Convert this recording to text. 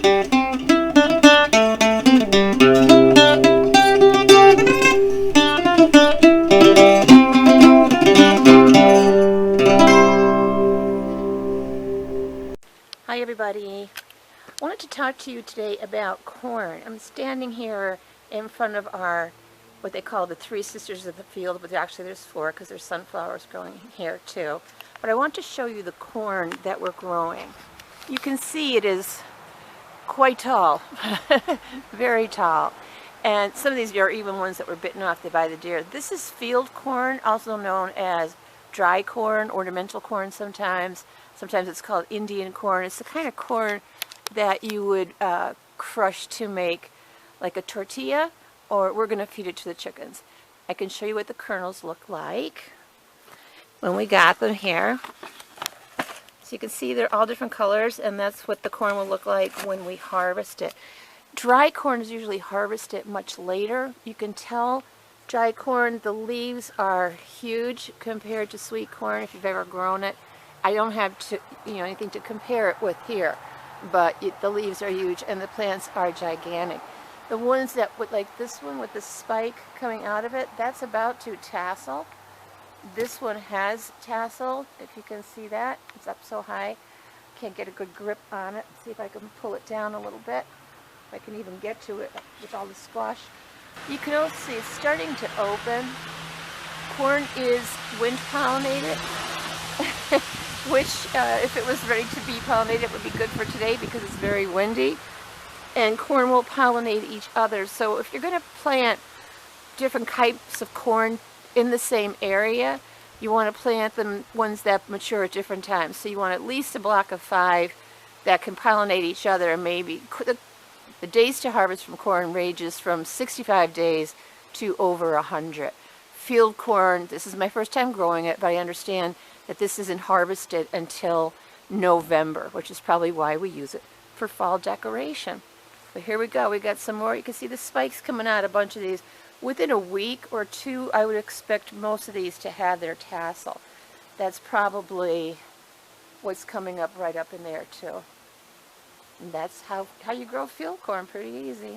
Hi everybody. I wanted to talk to you today about corn. I'm standing here in front of our, what they call the three sisters of the field, but actually there's four because there's sunflowers growing here too. But I want to show you the corn that we're growing. You can see it is quite tall, very tall. And some of these are even ones that were bitten off by the deer. This is field corn, also known as dry corn, ornamental corn sometimes. Sometimes it's called Indian corn. It's the kind of corn that you would crush to make like a tortilla, or we're going to feed it to the chickens. I can show you what the kernels look like when we got them here. So you can see they're all different colors, and that's what the corn will look like when we harvest it. Dry corn is usually harvested much later. You can tell dry corn, the leaves are huge compared to sweet corn if you've ever grown it. I don't have anything to compare it with here, but the leaves are huge and the plants are gigantic. The ones that would, like this one with the spike coming out of it, that's about to tassel. This one has tassel, if you can see that. It's up so high. Can't get a good grip on it. See if I can pull it down a little bit. If I can even get to it with all the squash. You can also see it's starting to open. Corn is wind pollinated. Which, if it was ready to be pollinated, would be good for today because it's very windy. And corn will pollinate each other. So if you're going to plant different types of corn in the same area, you want to plant them ones that mature at different times. So you want at least a block of 5 that can pollinate each other. And maybe the days to harvest from corn ranges from 65 days to over 100. Field corn, this is my first time growing it, but I understand that this isn't harvested until November, which is probably why we use it for fall decoration. But here we go, we got some more. You can see the spikes coming out, a bunch of these. Within a week or two, I would expect most of these to have their tassel. That's probably what's coming up right up in there too. And that's how you grow field corn, pretty easy.